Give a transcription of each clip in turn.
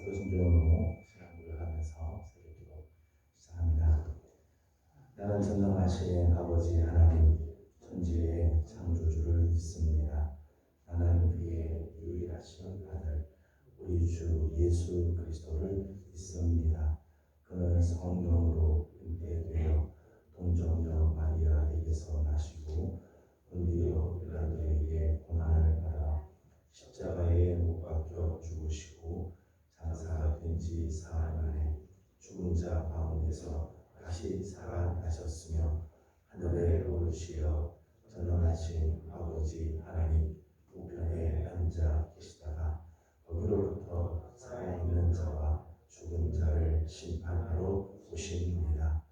사도신경으로 시간을 하면서 새벽기도 시작합니다. 나는 전능하신 아버지 하나님 천지의 창조주를 믿습니다. 나는 그의 유일하신 아들 우리 주 예수 그리스도를 믿습니다. 그는 성령으로 잉태되어 동정녀 마리아에게서 나시고 본디오 빌라도에게 고난을 받아 십자가에 못 박혀 죽으시고 장사된 지 사흘 만에 죽은 자 가운데서 다시 살아나셨으며 하늘에 오르시어 전능하신 아버지 하나님 우편에 앉아 계시다가 거기로부터 살아있는 자와 죽은 자를 심판하러 오십니다.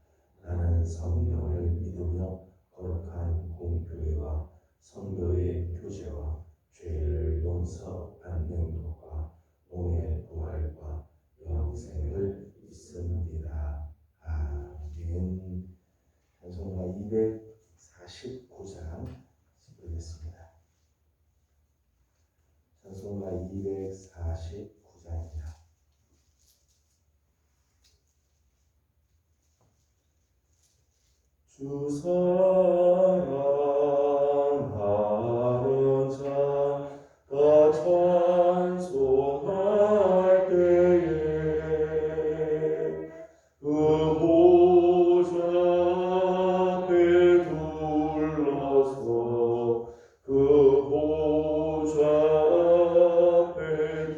나는 성령을 믿으며 거룩한 공교회와 성도의 교제와 죄를 용서받는 것과 몸의 부활과 영생을 믿습니다. 아멘. 찬송가 249장 부르겠습니다. 찬송가 249장입니다. 주 사랑하는 자 다 찬송할 때에 그 보좌 앞에 둘러서 그 보좌 앞에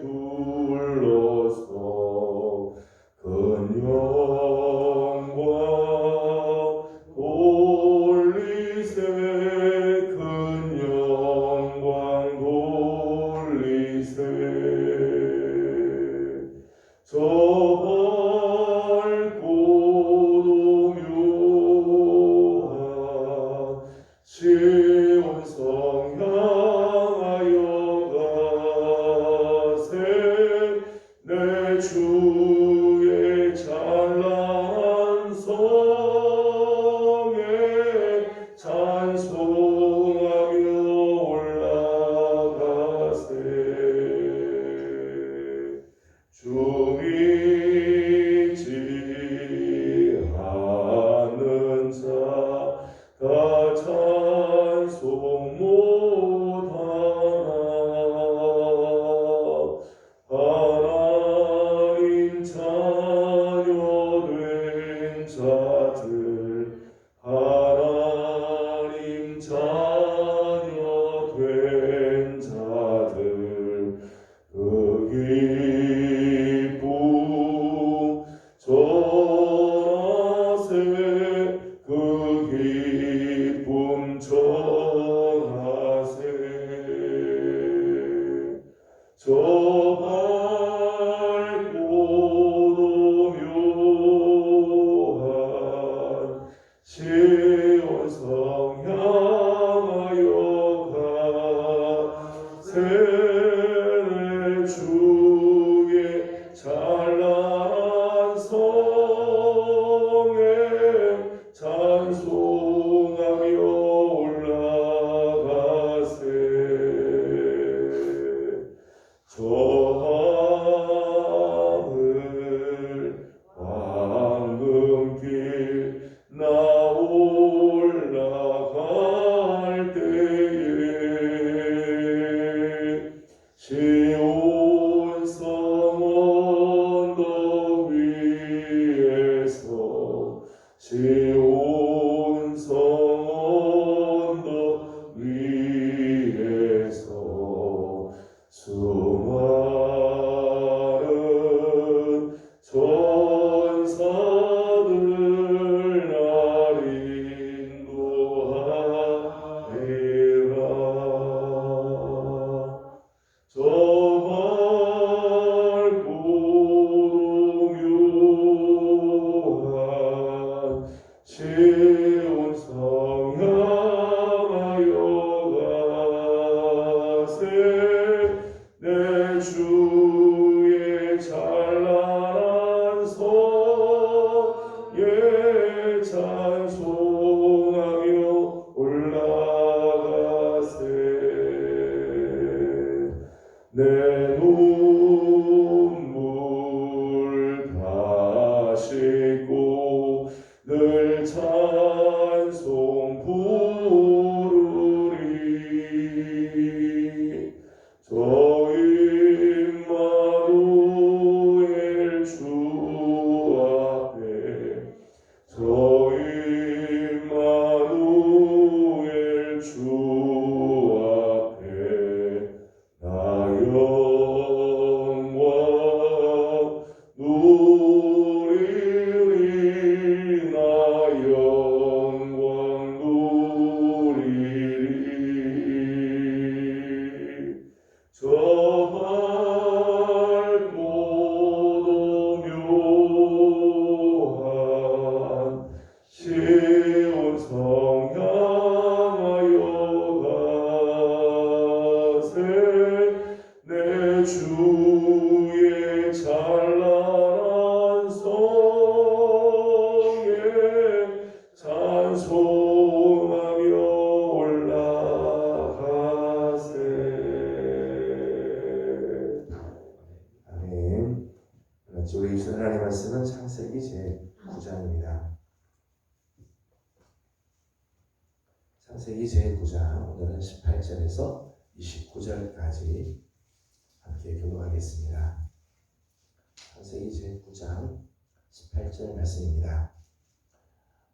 둘러서 큰 영광 돌리세 큰 영광 돌리세 저 밝고 묘한 시온 성 향하여 가세 내 주의 찬란한 성에 찬송하며 올라가세 주 믿지 않는 자 다 찬송 못하나 하나님 자녀 된 자들 하나님 자녀 된 자들 그 기쁨 전하세 그 기쁨 전하세 저 밝고도 묘한 시온 성 향하여 가세 내 주의 찬란한 성에 찬송하며 올라가세 저 하늘 황금길 나 올라갈 때에 시온 성 언덕 위에서 시온 성 언덕 위에서 수많은 전사들 날 인도하리라 저 밝고 묘한 시온 성 향하여 가세 내 주의 찬란한 성에 찬송하며 올라가세 내 눈물 같이 우리 주신 하나님의 말씀은 창세기 제9장입니다. 창세기 제9장 오늘은 18절에서 29절까지 함께 교독하겠습니다. 창세기 제9장 18절 말씀입니다.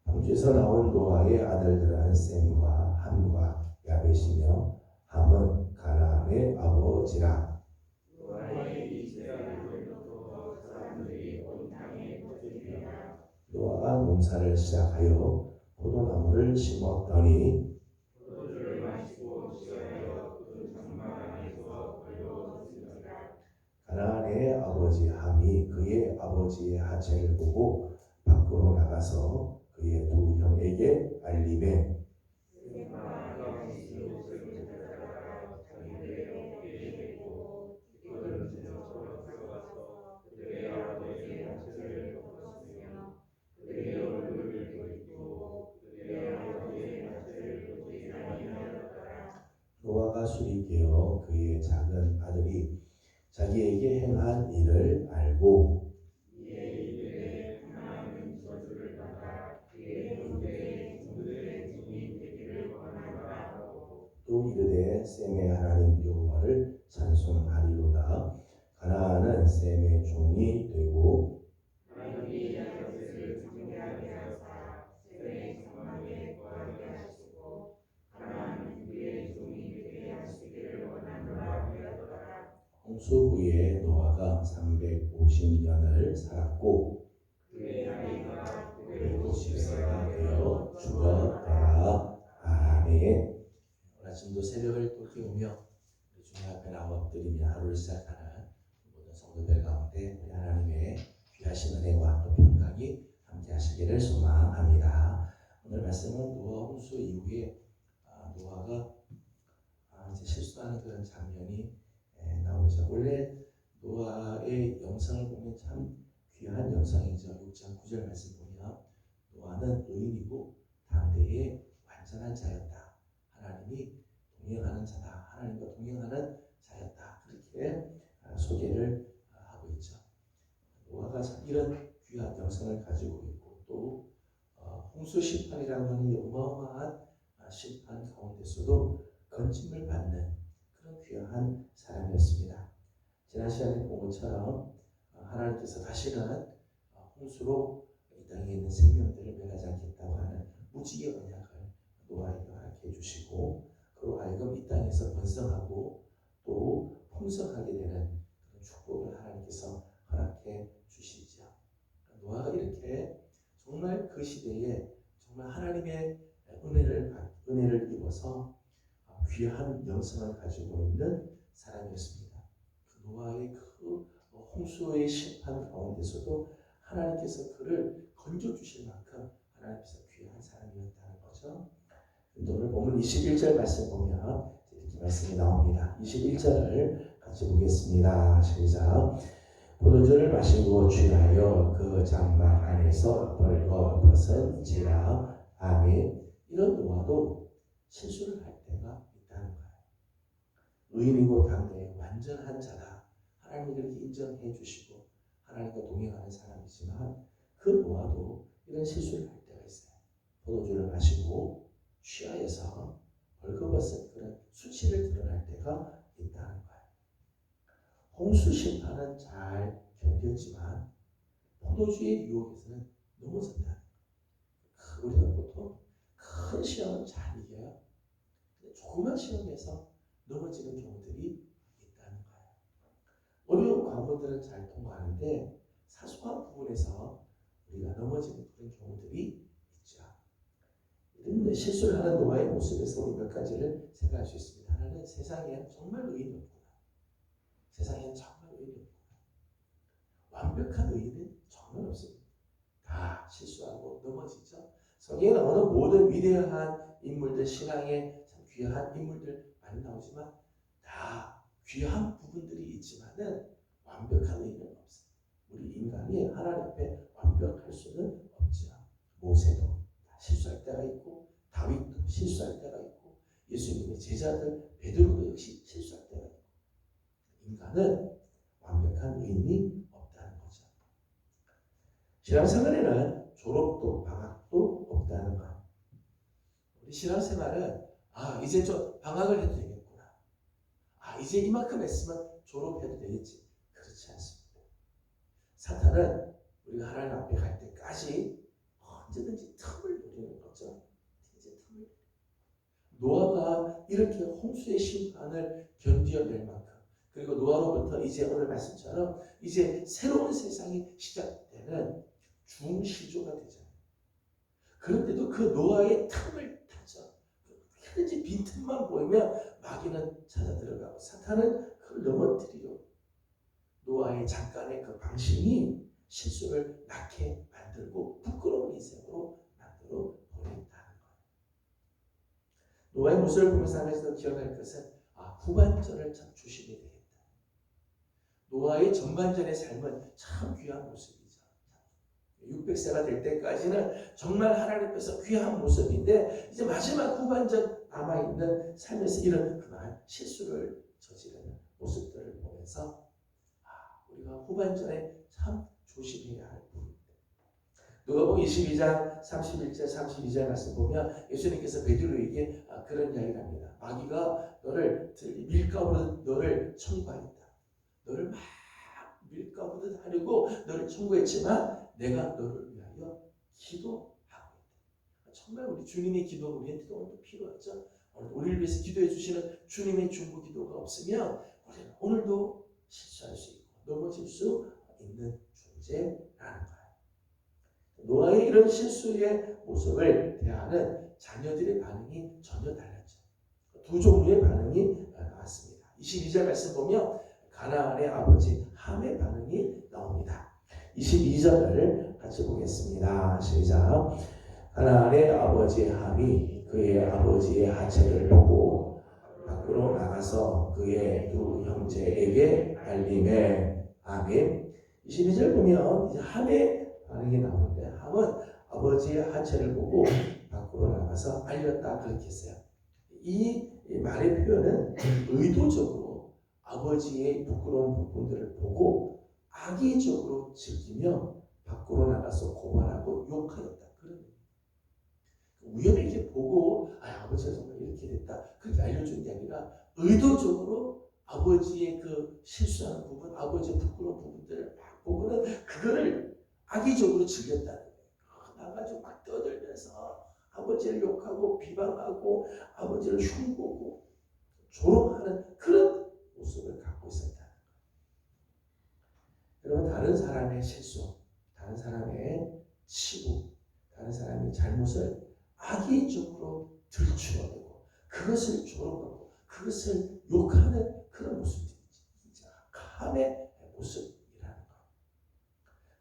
방주에서 나온 노아의 아들들은 셈과 함과 야벳이며 함은 가나안의 아버지라. 노아가 농사를 시작하여 포도나무를 심었더니 가나안의 아버지 함이 그의 아버지의 하체를 보고 밖으로 나가서 그의 두 형에게 알림해 노아가 술이 깨어 그의 작은 아들이 자기에게 행한 일을 알고 또 이르되 셈의 하나님 여호와를 찬송하리로다. 가나안은 셈의 종이 되고 홍수 후에 노아가 350년을 살았고 150세가 되어 죽었더라. 아멘. 오늘 아침도 새벽을 또 깨우며 주님 앞에 나와 엎드리며 하루를 시작하는 모든 성도들 가운데 우리 하나님의 귀하신 은혜와 또 평강이 함께 하시기를 소망합니다. 오늘 말씀은 노아 홍수 이후에 노아가 이제 실수하는 그런 장면이 나오죠. 원래 노아의 영성을 보면 참 귀한 영성이죠. 6장 9절 말씀 보면 노아는 의인이고 당대의 완전한 자였다. 하나님이 동행하는 자다. 하나님과 동행하는 자였다. 그렇게 소개를 하고 있죠. 노아가 이런 귀한 영성을 가지고 있고 또 홍수 심판이라고 하는 어마어마한 심판 가운데서도 건짐을 받는 그런 귀한 사람이었습니다. 지난 시간에 본 것처럼 하나님께서 다시는 홍수로 이 땅에 있는 생명들을 멸하지 않겠다고 하는 무지의 언약을 노아에게 허락해 주시고 그로 하여금 이 땅에서 번성하고 또 풍성하게 되는 그런 축복을 하나님께서 허락해 주시죠. 노아가 이렇게 정말 그 시대에 정말 하나님의 은혜를 입어서 귀한 영성을 가지고 있는 사람이었습니다. 그 노아의 그 홍수의 심판 가운데서도 하나님께서 그를 건져주실 만큼 하나님께서 귀한 사람이었다는 거죠. 오늘 본문 21절 말씀 보면 이렇게 말씀이 나옵니다. 21절을 같이 보겠습니다. 시작. 포도주를 마시고 취하여 그 장막 안에서 벌거벗은지라. 아멘. 이런 노아도 실수를 할 때가 있다는 거예요. 의인이고 당대의 완전한 자다. 하나님이 그렇게 인정해 주시고 하나님과 동행하는 사람이지만 그 노아도 이런 실수를 할 때가 있어요. 포도주를 마시고 취하여서 벌거벗은 그런 수치를 드러날 때가 있다는 거예요. 홍수 심판은 잘 견뎠지만 포도주의 유혹에서는 넘어졌다는 거예요. 우리가 보통 큰 시험은 잘 이겨요. 근데 조그만 시험에서 넘어지는 경우들이 있다는 거예요. 어려운 과목들은 잘 통과하는데 사소한 부분에서 우리가 넘어지는 그런 경우들이 있죠. 이런 실수를 하는 노아의 모습에서 우리 몇 가지를 생각할 수 있습니다. 하나는 세상에 정말 의인이 없구나. 세상에는 정말 의인이 없구나. 완벽한 의인은 정말 없습니다. 다 실수하고 넘어지죠. 성경에 나오는 모든 위대한 인물들, 신앙의 참 귀한 인물들 많이 나오지만 다 귀한 부분들이 있지만은 완벽한 의인은 없어요. 우리 인간이 하나님 앞에 완벽할 수는 없죠. 모세도 실수할 때가 있고 다윗도 실수할 때가 있고 예수님의 제자들 베드로도 역시 실수할 때가 있고 인간은 완벽한 의인이 없다는 거죠. 신앙생활에는 졸업도 방학도 없다는 것. 우리 신앙생활은 이제 좀 방학을 해도 되겠구나. 이제 이만큼 했으면 졸업해도 되겠지. 그렇지 않습니다. 사탄은 우리가 하나님 앞에 갈 때까지 언제든지 틈을 노리는 거죠. 이제 틈을. 노아가 이렇게 홍수의 심판을 견뎌낼 만큼, 그리고 노아로부터 이제 오늘 말씀처럼 이제 새로운 세상이 시작되는 중시조가 되잖아요. 그런데도 그 노아의 틈을 타죠. 어떻게든지 빈틈만 보이면 마귀는 찾아 들어가고 사탄은 그걸 넘어뜨리려 노아의 잠깐의 그 방심이 실수를 낳게 만들고 부끄러운 인생으로 만들어 버린다는 거예요. 노아의 모습을 보면서 한 가지 더 기억할 것은 후반전을 참 조심해야 되겠다. 노아의 전반전의 삶은 참 귀한 모습이죠. 600세가 될 때까지는 정말 하나님께서 귀한 모습인데 이제 마지막 후반전 남아있는 삶에서 이런 그날 실수를 저지르는 모습들을 보면서 우리가 후반전에 참 조심해야 할 부분입니다. 누가복음 22장 31절 32절 말씀 보면 예수님께서 베드로에게 그런 이야기를 합니다. 마귀가 너를 밀가부르듯 너를 청구하였다. 너를 막 밀가부르듯 하려고 너를 청구했지만 내가 너를 위하여 기도하고 있다. 정말 우리 주님의 기도가 우리한테도 오늘도 필요하죠. 우리를 위해서 기도해 주시는 주님의 중보 기도가 없으면 우리는 오늘도 실수할 수 있고 넘어질 수 있는 존재라는 거예요. 노아의 이런 실수의 모습을 대하는 자녀들의 반응이 전혀 달랐죠. 두 종류의 반응이 나왔습니다. 22절 말씀 보면 가나안의 아버지 함의 반응이 나옵니다. 22절을 같이 보겠습니다. 시작. 가나안의 아버지 함이 그의 아버지의 하체를 보고 밖으로 나가서 그의 두 형제에게 알림해. 아멘. 22절 보면 이제 함의 반응이 나오는데 함은 아버지의 하체를 보고 밖으로 나가서 알렸다 그렇게 했어요. 이 말의 표현은 의도적으로 아버지의 부끄러운 부분들을 보고 악의적으로 즐기며 밖으로 나가서 고발하고 욕하였다. 그런 우연히 이렇게 보고 아버지가 정말 이렇게 됐다 그렇게 알려준 게 아니라 의도적으로 아버지의 그 실수하는 부분, 아버지의 부끄러운 부분들을 막 보고는 그거를 악의적으로 즐겼다는 거예요. 나가지고 막 떠들면서 아버지를 욕하고 비방하고 아버지를 흉보고 조롱하는 그런 모습을 갖고 있었다는 거예요. 여러분, 다른 사람의 실수, 다른 사람의 치부, 다른 사람의 잘못을 악의적으로 들추어내고 그것을 조롱하고 그것을 욕하는 그런 모습이 진짜 감의 모습이라는 거예요.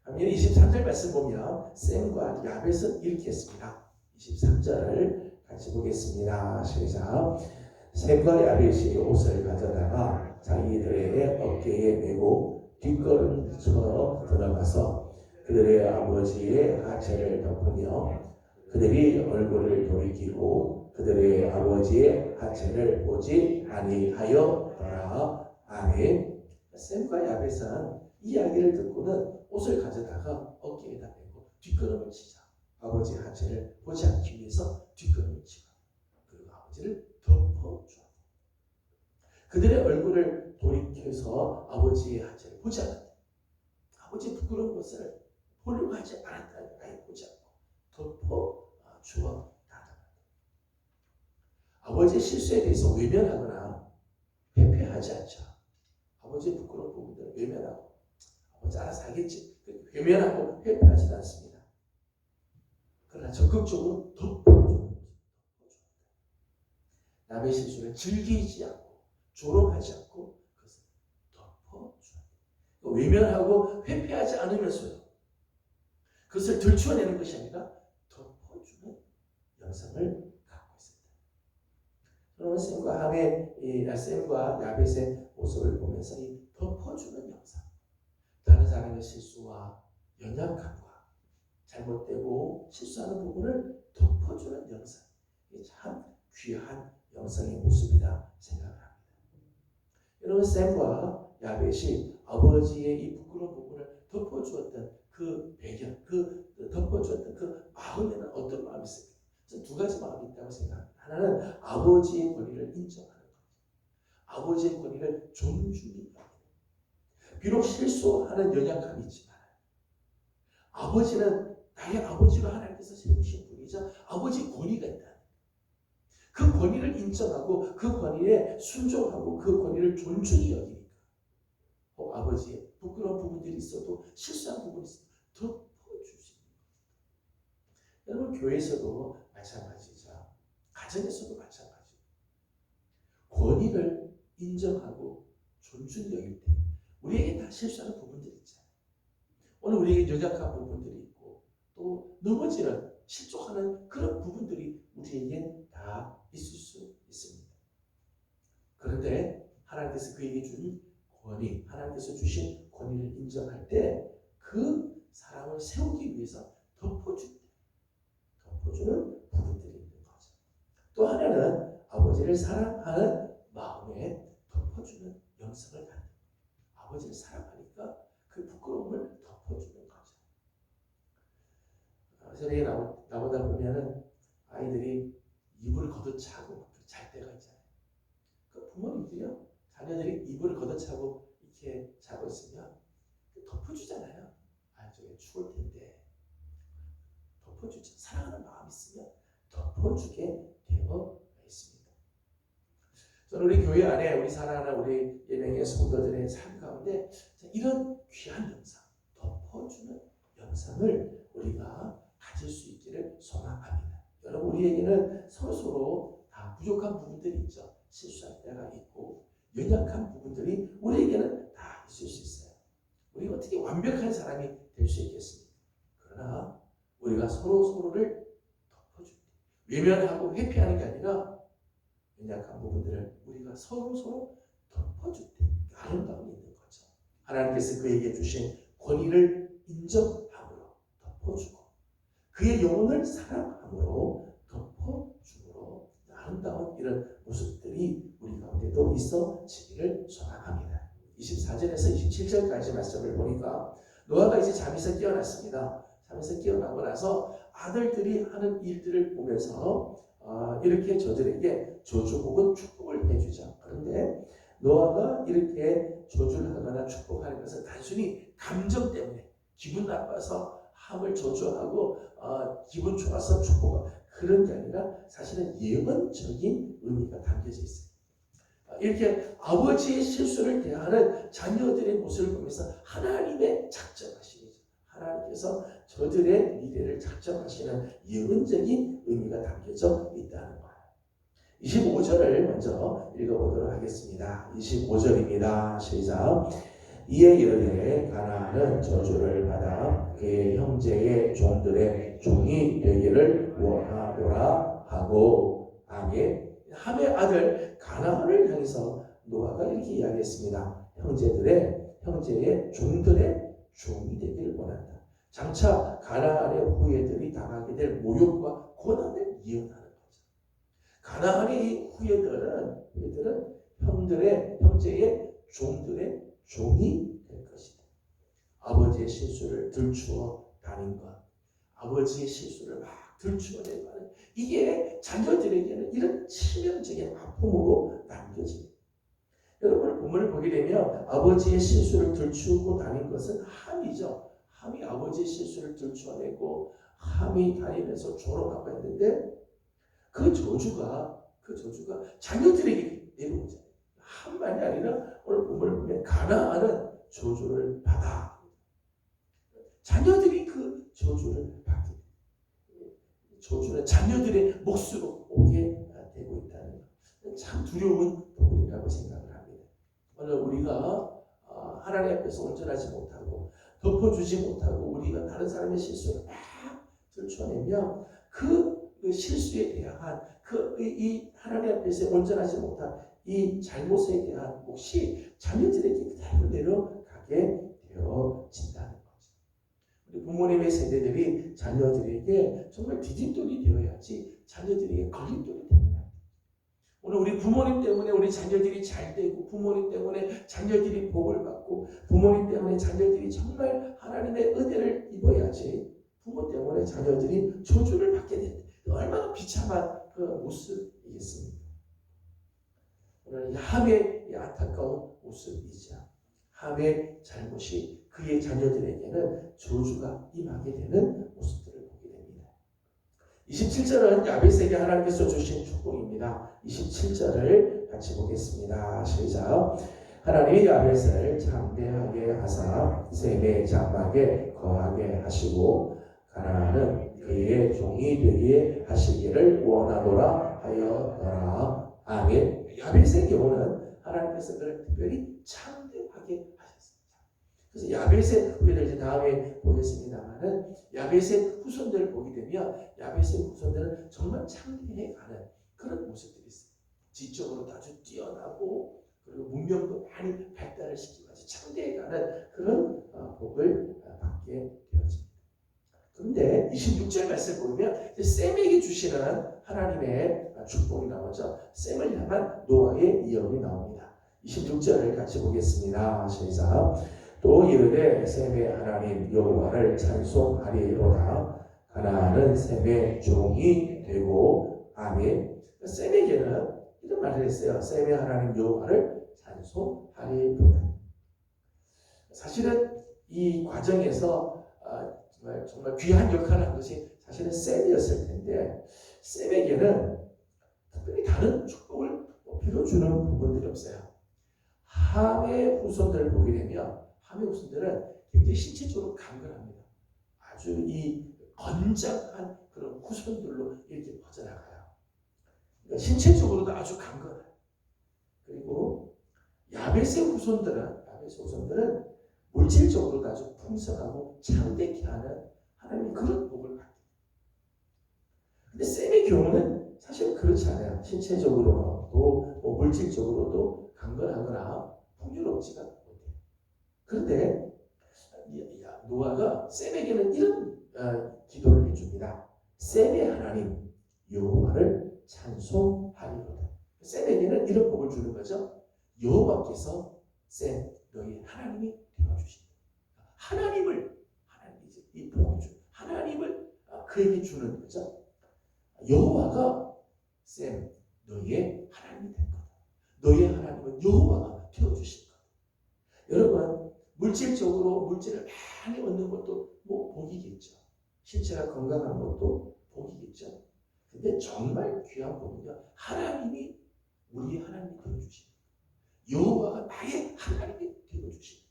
반면에 23절 말씀 보면 셈과 야벳은 이렇게 했습니다. 23절을 같이 보겠습니다. 시작. 셈과 야벳이 옷을 가져다가 자기들의 어깨에 메고 뒷걸음쳐 들어가서 그들의 아버지의 하체를 덮으며 그들이 얼굴을 돌이키고 그들의 아버지의 하체를 보지 아니하였더라. 아멘. 셈과 야벳은 이 이야기를 듣고는 옷을 가져다가 어깨에다 메고 뒷걸음을 치자. 아버지 하체를 보지 않기 위해서 뒷걸음을 치고 그리고 아버지를 덮어줘. 그들의 얼굴을 돌이켜서 아버지의 하체를 보지 않았다. 아버지의 부끄러운 것을 보려고 하지 않았다. 아예 보지 않고 덮어주었다. 아버지의 실수에 대해서 외면하거나 회피하지 않죠. 아버지의 부끄러운 부분들을 외면하고 아버지 알아서 하겠지. 외면하고 회피하지 않습니다. 그러나 적극적으로 덮어주는 거죠. 남의 실수를 즐기지 않고 조롱하지 않고 그것을 덮어줘야 돼요. 외면하고 회피하지 않으면서요. 그것을 들추어내는 것이 아니라 덮어주는 영성을 갖고 있습니다. 여러분, 셈과 야벳의 모습을 보면서 이 덮어주는 영성, 다른 사람의 실수와 연약함과 잘못되고 실수하는 부분을 덮어주는 영성, 이게 참 귀한 영성의 모습이다 생각을 합니다. 여러분, 셈과 야벳이 아버지의 이 부끄러운 부분을 덮어주었던 그 배경, 그 아버지의 권위를 존중히 여기는, 비록 실수하는 연약함이 있지만 아버지는 나의 아버지로 하나님께서 세우신 분이자 아버지의 권위가 있다. 그 권위를 인정하고 그 권위에 순종하고 그 권위를 존중히 여기니까 아버지의 부끄러운 부분들이 있어도 실수한 부분이 있어도 덮어주시는 거예요. 여러분 교회에서도 마찬가지죠. 가정에서도 마찬가지죠. 권위를 인정하고 존중히 여길 때 우리에게 다 실수하는 부분들이 있잖아요. 오늘 우리에게 연약한 부분들이 있고 또 넘어지는 실족하는 그런 부분들이 우리에게 다 있을 수 있습니다. 그런데 하나님께서 그에게 준 권위, 하나님께서 주신 권위를 인정할 때 그 사람을 세우기 위해서 덮어주는 부분들이 있는 거죠. 또 하나는 아버지를 사랑하는 마음에 덮어주는 영성을 갖는 거예요. 아버지를 사랑하니까 그 부끄러움을 덮어주는 거죠. 새벽에 나오다 보면은 아이들이 이불을 걷어차고 잘 때가 있잖아요. 그 부모님들이요, 자녀들이 이불을 걷어차고 이렇게 자고 있으면 덮어주잖아요. 아, 저게 추울 텐데. 덮어주죠. 사랑하는 마음이 있으면 덮어주게 되어 있습니다. 저는 우리 교회 안에 우리 사랑하는 우리 예명의 성도들의 삶 가운데 이런 귀한 영상, 덮어주는 영상을 우리가 가질 수 있기를 소망합니다. 여러분, 우리에게는 서로서로 다 부족한 부분들이 있죠. 실수할 때가 있고 연약한 부분들이 우리에게는 다 있을 수 있어요. 우리가 어떻게 완벽한 사람이 될 수 있겠습니까? 그러나 우리가 서로서로를 덮어줄 때 외면하고 회피하는 게 아니라 연약한 부분들을 우리가 서로서로 덮어줄 때 아름다움이 있는 거죠. 하나님께서 그에게 주신 권위를 인정함으로 덮어주고 그의 영혼을 사랑함으로 덮어줌으로 아름다운 이런 모습들이 우리 가운데도 있어지기를 소망합니다. 24절에서 27절까지 말씀을 보니까 노아가 이제 잠에서 깨어났습니다. 잠에서 깨어나고 나서 아들들이 하는 일들을 보면서 이렇게 저들에게 저주 혹은 축복을 해주죠. 그런데 노아가 이렇게 저주를 하거나 축복하는 것은 단순히 감정 때문에 기분 나빠서 함을 저주하고 기분 좋아서 축복하고 그런 게 아니라 사실은 예언적인 의미가 담겨져 있어요. 이렇게 아버지의 실수를 대하는 자녀들의 모습을 보면서 하나님의 작정하심이죠. 하나님께서 저들의 미래를 작정하시는 예언적인 의미가 담겨져 있다는 거예요. 25절을 먼저 읽어보도록 하겠습니다. 25절입니다. 시작. 이에 이르되 가나안은 저주를 받아 그의 형제의 종들의 종이 되기를 원하노라 하고 아멘. 함의 아들 가나안을 향해서 노아가 이렇게 이야기했습니다. 형제의 종들의 종이 되기를 원한다. 장차 가나안의 후예들이 당하게 될 모욕과 고난을 예언하는 거죠. 가나안의 이 후예들은 형제의 종들의 종이 될 것이다. 아버지의 실수를 들추어 다닌 것, 아버지의 실수를 막 들추어내고 하는 이게 자녀들에게는 이런 치명적인 아픔으로 남겨집니다. 여러분 본문을 보게 되면 아버지의 실수를 들추고 다닌 것은 함이죠. 함이 아버지의 실수를 들추어내고 함이 다니면서 조롱하고 했는데 그 저주가 자녀들에게 내려오잖아요. 함만이 아니라 오늘 본문을 보면 가나안은 저주를 받아. 자녀들이 그 저주를 받게 됩니다. 저주는 자녀들의 몫으로 오게 되고 있다는 것. 참 두려운 부분이라고 생각을 합니다. 오늘 우리가 하나님 앞에서 온전하지 못하고 덮어주지 못하고 우리가 다른 사람의 실수를 막 들춰내면 그 실수에 대한 이 하나님 앞에서 온전하지 못한 이 잘못에 대한 몫이 자녀들에게 그대로 내려가게 되어진다는 거죠. 우리 부모님의 세대들이 자녀들에게 정말 디딤돌이 되어야지 자녀들에게 걸림돌이 됩니다. 오늘 우리 부모님 때문에 우리 자녀들이 잘 되고 부모님 때문에 자녀들이 복을 받고 부모님 때문에 자녀들이 정말 하나님의 은혜를 입어야지 부모 때문에 자녀들이 저주를 받게 된다. 얼마나 비참한 그 모습이겠습니까? 오늘 함의 안타까운 모습이자 함의 잘못이 그의 자녀들에게는 저주가 임하게 되는 모습들을 보게 됩니다. 27절은 야벳에게 하나님께서 주신 축복입니다. 27절을 같이 보겠습니다. 시작. 하나님이 야벳을 장대하게 하사 셈의 장막에 거하게 하시고 가나안은 그의 종이 되게 하시기를 원하노라 하였더라. 아멘. 야벳의 경우는 하나님께서 그를 특별히 창대하게 하셨습니다. 그래서 야벳의 우리들 이제 다음에 보겠습니다만은 야벳의 후손들을 보게 되면 야벳의 후손들은 정말 창대해가는 그런 모습들이 있어요. 지적으로도 아주 뛰어나고 그리고 문명도 많이 발달을 시키고 아주 창대해가는 그런 복을 받게 되어집니다. 그런데 26절 말씀을 보면 셈에게 주시는 하나님의 축복이 나오죠. 셈을 향한 노아의 예언이 나옵니다. 26절을 같이 보겠습니다. 시작. 또 이르되 셈의 하나님 여호와를 찬송하리로다. 가나안은 셈의 종이 되고 아멘. 셈에게는 이런 말을 했어요. 셈의 하나님 여호와를 찬송하리로다. 사실은 이 과정에서 정말 귀한 역할을 한 것이 사실은 셈이었을 텐데 셈에게는 특별히 다른 축복을 빌어주는 부분들이 없어요. 함의 후손들을 보게 되면 함의 후손들은 굉장히 신체적으로 강건합니다. 아주 이 건장한 그런 후손들로 이렇게 퍼져나가요. 그러니까 신체적으로도 아주 강건해요. 그리고 야벳의 후손들은 물질적으로도 아주 풍성하고 창대케 하는 하나님의 그런 복을 받게. 근데 셈의 경우는 사실 그렇지 않아요. 신체적으로도 물질적으로도 강건하거나 풍요롭지가 못해요. 그런데 노아가 셈에게는 이런 기도를 해줍니다. 셈의 하나님 여호와를 찬송하리로다. 셈에게는 이런 복을 주는 거죠. 여호와께서 셈 너희 하나님이 되어주신다. 하나님이 이 복을 주 하나님을 그에게 주는 거죠. 여호와가 셈 너희의 하나님이 될 거다. 너희의 하나님은 여호와가 되어주실 거다. 여러분 물질적으로 물질을 많이 얻는 것도 복이겠죠. 신체가 건강한 것도 복이겠죠. 근데 정말 귀한 복은요. 하나님이 우리의 하나님이 되어주십니다. 여호와가 나의 하나님이 되어주십니다.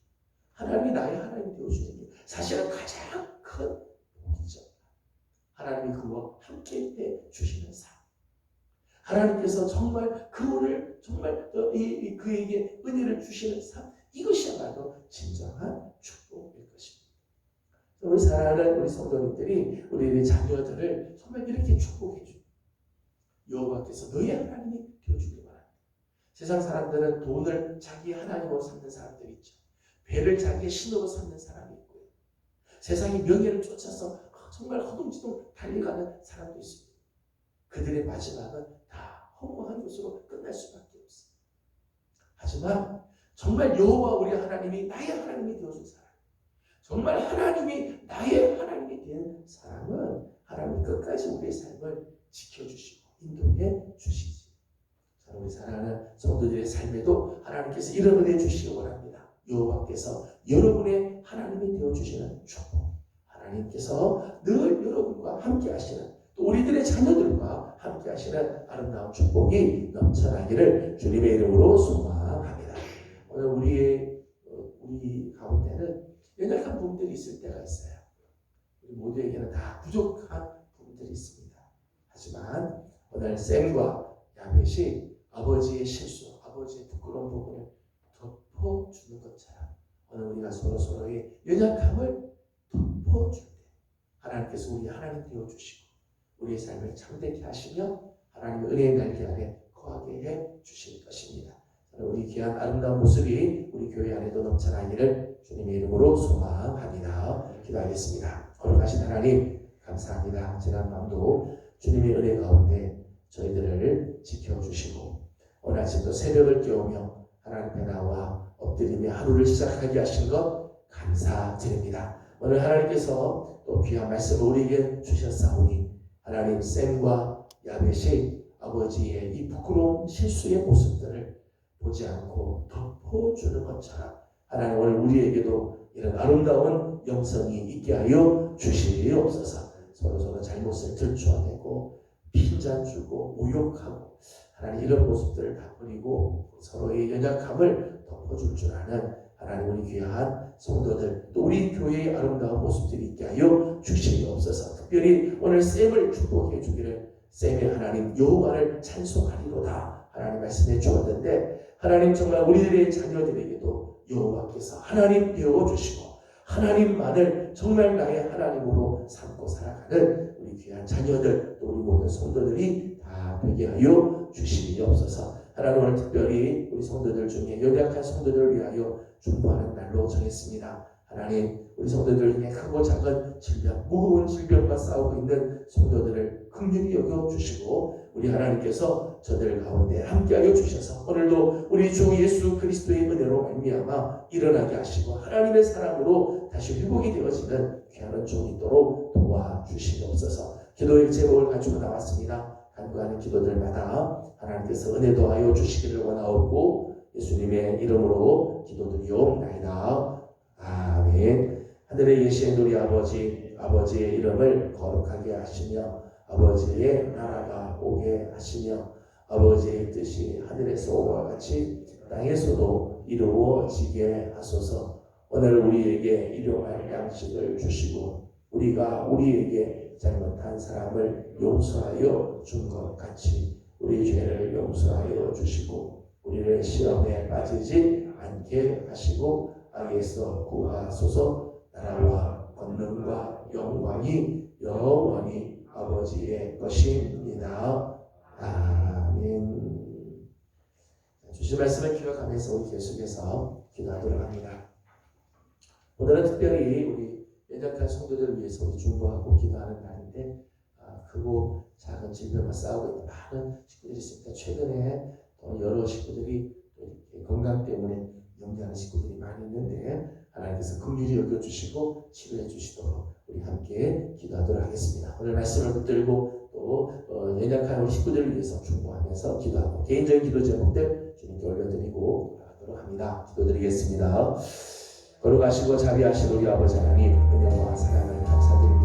하나님이 나의 하나님이 되어주시는 게 사실은 가장 큰 복이죠. 하나님이 그와 함께 해주시는 삶. 하나님께서 정말 그를 정말 그에게 은혜를 주시는 삶. 이것이야말로 진정한 축복일 것입니다. 우리 사랑하는 우리 성도님들이 우리의 자녀들을 정말 이렇게 축복해 줍니다. 여호와께서 너희 하나님이 되어주길 바랍니다. 세상 사람들은 돈을 자기 하나님으로 삼는 사람들이 있죠. 배를 자기의 신으로 삼는 사람이 있고요. 세상의 명예를 쫓아서 정말 허둥지둥 달려가는 사람도 있습니다. 그들의 마지막은 다 허무한 것으로 끝날 수밖에 없습니다. 하지만 정말 여호와 우리 하나님이 나의 하나님이 되어준 사람, 정말 하나님이 나의 하나님이 된 사람은 하나님이 끝까지 우리의 삶을 지켜주시고 인도해 주시지. 우리 사랑하는 성도들의 삶에도 하나님께서 이런 은혜 주시기 원합니다. 여호와께서 여러분의 하나님이 되어주시는 축복, 하나님께서 늘 여러분과 함께 하시는, 또 우리들의 자녀들과 함께 하시는 아름다운 축복이 넘쳐나기를 주님의 이름으로 소망합니다. 오늘 우리 가운데는 연약한 부분들이 있을 때가 있어요. 우리 모두에게는 다 부족한 부분들이 있습니다. 하지만 오늘 셈과 야벳이 아버지의 실수, 아버지의 부끄러운 부분을 덮어주는 것처럼 오늘 우리가 서로의 연약함을 덮어줄 때 하나님께서 우리 하나님 되어주시고 우리의 삶을 창대케 하시며 하나님의 은혜의 날개 아래 거하게 해 주실 것입니다. 우리 귀한 아름다운 모습이 우리 교회 안에도 넘쳐나기를 주님의 이름으로 소망합니다. 기도하겠습니다. 거룩하신 하나님 감사합니다. 지난 밤도 주님의 은혜 가운데 저희들을 지켜주시고 오늘 아침도 새벽을 깨우며 하나님 앞에 나와 엎드리며 하루를 시작하게 하신 것 감사드립니다. 오늘 하나님께서 또 귀한 말씀을 우리에게 주셨사오니 하나님 셈과 야벳이 아버지의 이 부끄러운 실수의 모습들을 보지 않고 덮어주는 것처럼 하나님 오늘 우리에게도 이런 아름다운 영성이 있게 하여 주시옵소서. 서로 잘못을 들춰내고 핀잔 주고 모욕하고 하나님 이런 모습들을 다 버리고 서로의 연약함을 덮어줄 줄 아는 하나님 우리 귀한 성도들 또 우리 교회의 아름다운 모습들이 있게 하여 주시옵소서. 특별히 오늘 쌤을 축복해 주기를 쌤의 하나님 여호와를 찬송하리로다 하나님 말씀해 주었는데 하나님 정말 우리들의 자녀들에게도 여호와께서 하나님 되어주시고 하나님만을 정말 나의 하나님으로 삼고 살아가는 우리 귀한 자녀들 또 우리 모든 성도들이 다 되게 하여 주시옵소서. 하나님 오늘 특별히 우리 성도들 중에 연약한 성도들을 위하여 중보하는 날로 정했습니다. 하나님 우리 성도들 중에 크고 작은 질병 무거운 질병과 싸우고 있는 성도들을 긍휼히 여겨주시고 우리 하나님께서 저들 가운데 함께하여 주셔서 오늘도 우리 주 예수 그리스도의 은혜로 말미암아 일어나게 하시고 하나님의 사랑으로 다시 회복이 되어지는 귀한 은총이 있도록 도와주시옵소서. 기도의 제목을 가지고 나왔습니다. 간구하는 기도들마다 하나님께서 은혜 더하여 주시기를 원하옵고 예수님의 이름으로 기도드리옵나이다. 아멘. 하늘에 계신 우리 아버지의 이름을 거룩하게 하시며 아버지의 나라가 오게 하시며 아버지의 뜻이 하늘에서와 같이 땅에서도 이루어지게 하소서. 오늘 우리에게 일용할 양식을 주시고 우리가 우리에게 잘못한 사람을 용서하여 준 것 같이 우리 죄를 용서하여 주시고 우리를 시험에 빠지지 않게 하시고 악에서 구하소서. 나라와 권능과 영광이 영원히 아버지의 것입니다. 아멘. 주신 말씀을 기억하면서 우리 계속해서 기도하도록 합니다. 오늘은 특별히 우리 연약한 성도들을 위해서 우리 중보하고 기도하는 날인데 크고 작은 질병과 싸우고 있는 많은 식구들이 있습니다. 최근에 또 여러 식구들이 건강 때문에 염려하는 식구들이 많이 있는데 하나님께서 긍휼히 여겨주시고 치료해 주시도록 우리 함께 기도하도록 하겠습니다. 오늘 말씀을 붙들고 또 연약한 우리 식구들을 위해서 중보하면서 기도하고 개인적인 기도 제목들 주님께 올려드리고 하도록 합니다. 기도드리겠습니다. 거룩하시고 자비하신 우리 아버지 하나님 은혜와 사랑을 감사드립니다.